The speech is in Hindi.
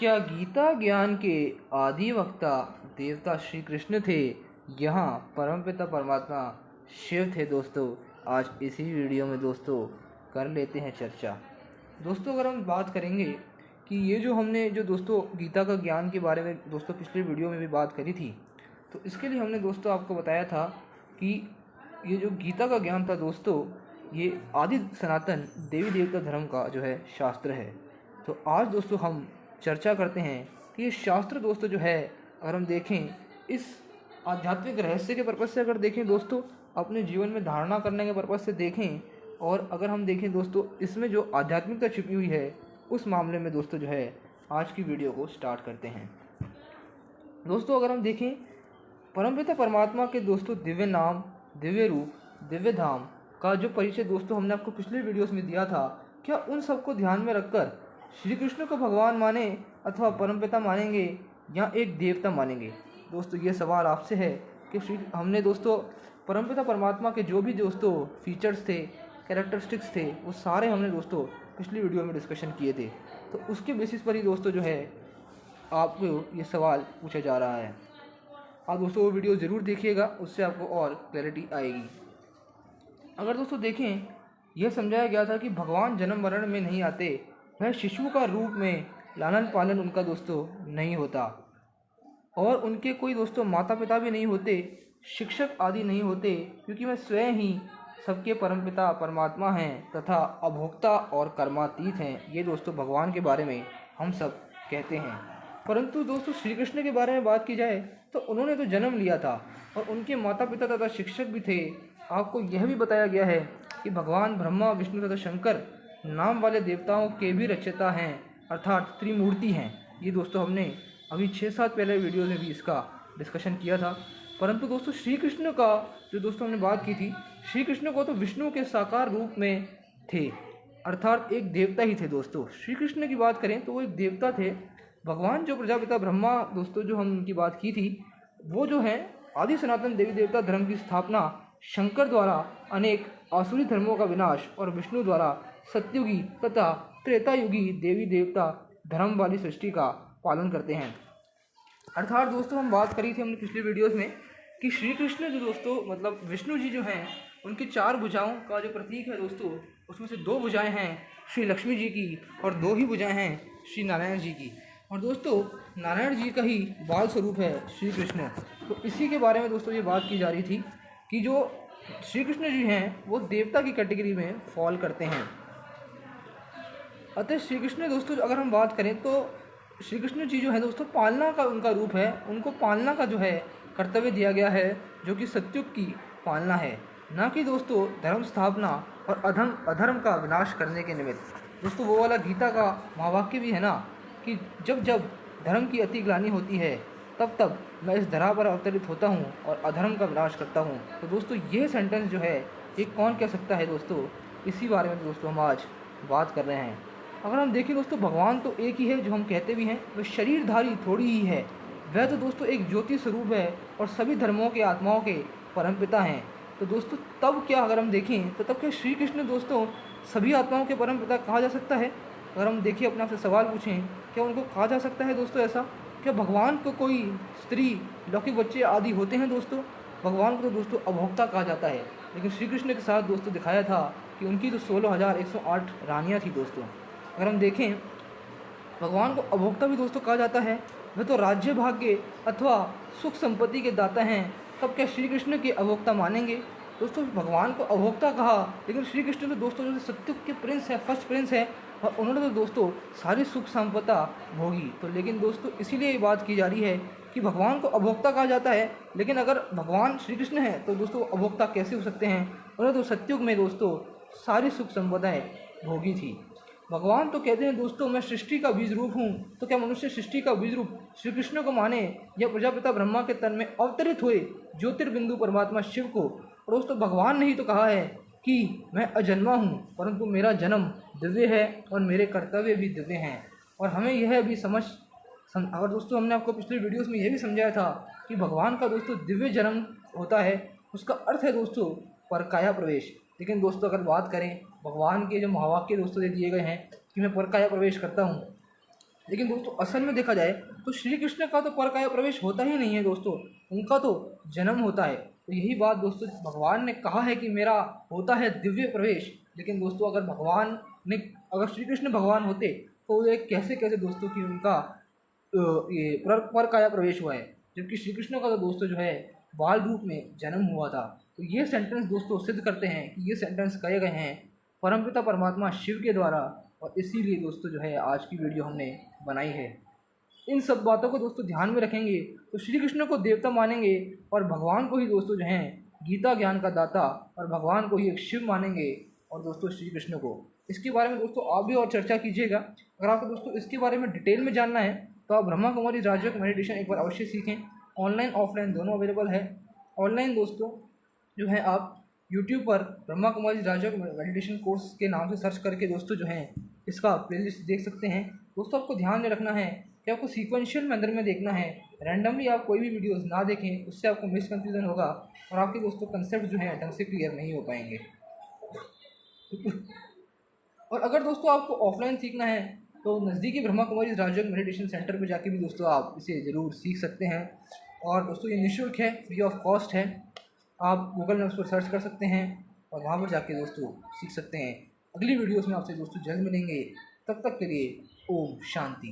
क्या गीता ज्ञान के आदि वक्ता देवता श्री कृष्ण थे? यहाँ परमपिता परमात्मा शिव थे दोस्तों। आज इसी वीडियो में दोस्तों कर लेते हैं चर्चा। दोस्तों अगर हम बात करेंगे कि ये जो हमने जो दोस्तों गीता का ज्ञान के बारे में दोस्तों पिछले वीडियो में भी बात करी थी, तो इसके लिए हमने दोस्तों आपको बताया था कि ये जो गीता का ज्ञान था दोस्तों, ये आदि सनातन देवी देवता धर्म का जो है शास्त्र है। तो आज दोस्तों हम चर्चा करते हैं कि ये शास्त्र दोस्तों जो है, अगर हम देखें इस आध्यात्मिक रहस्य के पर्पज़ से अगर देखें दोस्तों, अपने जीवन में धारणा करने के पर्पज़ से देखें, और अगर हम देखें दोस्तों इसमें जो आध्यात्मिकता छिपी हुई है, उस मामले में दोस्तों जो है आज की वीडियो को स्टार्ट करते हैं। दोस्तों अगर हम देखें परमपिता परमात्मा के दोस्तों दिव्य नाम, दिव्य रूप, दिव्य धाम का जो परिचय दोस्तों हमने आपको पिछले वीडियोस में दिया था, क्या उन सबको ध्यान में रखकर श्री कृष्ण को भगवान माने अथवा परमपिता मानेंगे या एक देवता मानेंगे? दोस्तों ये सवाल आपसे है कि हमने दोस्तों परमपिता परमात्मा के जो भी दोस्तों फीचर्स थे, कैरेक्टरिस्टिक्स थे, वो सारे हमने दोस्तों पिछली वीडियो में डिस्कशन किए थे। तो उसके बेसिस पर ही दोस्तों जो है आपको ये सवाल पूछा जा रहा है। आप दोस्तों वो वीडियो ज़रूर देखिएगा, उससे आपको और क्लैरिटी आएगी। अगर दोस्तों देखें, यह समझाया गया था कि भगवान जन्म मरण में नहीं आते, वह शिशु का रूप में लालन पालन उनका दोस्तों नहीं होता, और उनके कोई दोस्तों माता पिता भी नहीं होते, शिक्षक आदि नहीं होते, क्योंकि वह स्वयं ही सबके परमपिता परमात्मा हैं तथा अभोक्ता और कर्मातीत हैं। ये दोस्तों भगवान के बारे में हम सब कहते हैं। परंतु दोस्तों श्री कृष्ण के बारे में बात की जाए तो उन्होंने तो जन्म लिया था और उनके माता पिता तथा शिक्षक भी थे। आपको यह भी बताया गया है कि भगवान ब्रह्मा, विष्णु तथा शंकर नाम वाले देवताओं के भी रचयिता हैं, अर्थात त्रिमूर्ति हैं। ये दोस्तों हमने अभी 6-7 पहले वीडियो में भी इसका डिस्कशन किया था। परंतु दोस्तों श्री कृष्ण का जो दोस्तों हमने बात की थी, श्री कृष्ण को तो विष्णु के साकार रूप में थे, अर्थात एक देवता ही थे दोस्तों। श्री कृष्ण की बात करें तो वो एक देवता थे। भगवान जो प्रजापिता ब्रह्मा दोस्तों जो हम उनकी बात की थी, वो जो है आदि सनातन देवी देवता धर्म की स्थापना शंकर द्वारा अनेक आसुरी धर्मों का विनाश और विष्णु द्वारा सत्युगी तथा त्रेतायुगी देवी देवता धर्म वाली सृष्टि का पालन करते हैं। अर्थात दोस्तों हम बात करी थी हमने पिछले वीडियोस में कि श्री कृष्ण जो दोस्तों मतलब विष्णु जी जो हैं, उनकी 4 भुजाओं का जो प्रतीक है दोस्तों, उसमें से 2 भुजाएं हैं श्री लक्ष्मी जी की और 2 ही भुजाएं हैं श्री नारायण जी की। और दोस्तों नारायण जी का ही बाल स्वरूप है श्री कृष्ण। तो इसी के बारे में दोस्तों ये बात की जा रही थी कि जो श्री कृष्ण जी हैं वो देवता की कैटेगरी में फॉल करते हैं। अतः श्री कृष्ण दोस्तों अगर हम बात करें तो श्री कृष्ण जी जो है दोस्तों पालना का उनका रूप है। उनको पालना का जो है कर्तव्य दिया गया है, जो कि सत्युग की पालना है, ना कि दोस्तों धर्म स्थापना और अधर्म का विनाश करने के निमित्त। दोस्तों वो वाला गीता का महावाक्य भी है ना कि जब जब धर्म की अति ग्लानि होती है तब तब मैं इस धरा पर अवतरित होता हूँ और अधर्म का विनाश करता हूँ। तो दोस्तों ये सेंटेंस जो है ये कौन कह सकता है दोस्तों, इसी बारे में दोस्तों हम आज बात कर रहे हैं। अगर हम देखें दोस्तों भगवान तो एक ही है, जो हम कहते भी हैं, वह शरीरधारी थोड़ी ही है। वह तो दोस्तों एक ज्योति स्वरूप है और सभी धर्मों के आत्माओं के परमपिता हैं। तो दोस्तों तब क्या अगर हम देखें तो तब क्या श्री कृष्ण दोस्तों सभी आत्माओं के परमपिता कहा जा सकता है? अगर हम देखिए अपने आपसे सवाल पूछें, क्या उनको कहा जा सकता है दोस्तों ऐसा? क्या भगवान को कोई स्त्री, लौकिक बच्चे आदि होते हैं दोस्तों? भगवान को तो दोस्तों अभोक्ता कहा जाता है। लेकिन श्री कृष्ण के साथ दोस्तों दिखाया था कि उनकी तो 16,108 रानियाँ थी दोस्तों। अगर हम देखें भगवान को अभोक्ता भी दोस्तों कहा जाता है। वह तो राज्य भाग्य अथवा सुख संपत्ति के दाता हैं। तब क्या श्री कृष्ण के अभोक्ता मानेंगे? दोस्तों भगवान को अभोक्ता कहा, लेकिन श्री कृष्ण तो दोस्तों जो सत्युग के प्रिंस है, फर्स्ट प्रिंस है, और उन्होंने तो दोस्तों सारी सुख संपदा भोगी। तो लेकिन दोस्तों इसीलिए ये बात की जा रही है कि भगवान को अभोक्ता कहा जाता है, लेकिन अगर भगवान श्री कृष्ण है तो दोस्तों अभोक्ता कैसे हो सकते हैं? उन्होंने तो सत्युग में दोस्तों सारी सुख संपदाएं भोगी थी। भगवान तो कहते हैं दोस्तों मैं सृष्टि का बीज रूप हूँ। तो क्या मनुष्य सृष्टि का बीज रूप श्री कृष्ण को माने या प्रजापिता ब्रह्मा के तन में अवतरित हुए ज्योतिर्बिंदु परमात्मा शिव को? और दोस्तों भगवान ने ही तो कहा है कि मैं अजन्मा हूँ, परंतु मेरा जन्म दिव्य है और मेरे कर्तव्य भी दिव्य हैं। और हमें यह भी और दोस्तों हमने आपको पिछले वीडियोस में यह भी समझाया था कि भगवान का दोस्तों दिव्य जन्म होता है, उसका अर्थ है दोस्तों परकाया प्रवेश। लेकिन दोस्तों अगर बात करें भगवान के जो महावाक्य दोस्तों दे दिए गए हैं कि मैं परकाया प्रवेश करता हूँ, लेकिन दोस्तों असल में देखा जाए तो श्री कृष्ण का तो परकाया प्रवेश होता ही नहीं है दोस्तों, उनका तो जन्म होता है। तो यही बात दोस्तों भगवान ने कहा है कि मेरा होता है दिव्य प्रवेश। लेकिन दोस्तों अगर भगवान ने, अगर श्री कृष्ण भगवान होते तो ये कैसे कैसे दोस्तों कि उनका ये परकाया प्रवेश हुआ है, जबकि श्री कृष्ण का तो दोस्तों जो है बाल रूप में जन्म हुआ था। तो ये सेंटेंस दोस्तों सिद्ध करते हैं कि ये सेंटेंस कहे गए हैं परमपिता परमात्मा शिव के द्वारा, और इसीलिए दोस्तों जो है आज की वीडियो हमने बनाई है। इन सब बातों को दोस्तों ध्यान में रखेंगे तो श्री कृष्ण को देवता मानेंगे और भगवान को ही दोस्तों जो हैं गीता ज्ञान का दाता और भगवान को ही एक शिव मानेंगे, और दोस्तों श्री कृष्ण को। इसके बारे में दोस्तों आप भी और चर्चा कीजिएगा। अगर आपको दोस्तों इसके बारे में डिटेल में जानना है तो आप ब्रह्मा कुमारी राजयोग मेडिटेशन एक बार अवश्य सीखें। ऑनलाइन ऑफलाइन दोनों अवेलेबल है। ऑनलाइन दोस्तों जो है आप यूट्यूब पर ब्रह्मा कुमारी राजयोग मेडिटेशन कोर्स के नाम से सर्च करके दोस्तों जो है इसका प्लेलिस्ट देख सकते हैं। दोस्तों आपको ध्यान में रखना है कि आपको सीक्वेंशियल मैनर में देखना है, रैंडमली आप कोई भी वीडियोस ना देखें, उससे आपको मिसकन्फ्यूजन होगा और आपके दोस्तों कंसेप्ट जो है ढंग से क्लियर नहीं हो पाएंगे। और अगर दोस्तों आपको ऑफलाइन सीखना है तो नज़दीकी ब्रह्मा कुमारी राजयोग मेडिटेशन सेंटर में जाके भी दोस्तों आप इसे ज़रूर सीख सकते हैं। और दोस्तों ये निःशुल्क है, फ्री ऑफ कॉस्ट है। आप गूगल मैप्स पर सर्च कर सकते हैं और वहाँ पर जाके दोस्तों सीख सकते हैं। अगली वीडियोस में आपसे दोस्तों जल्द मिलेंगे, तब तक के लिए ओम शांति।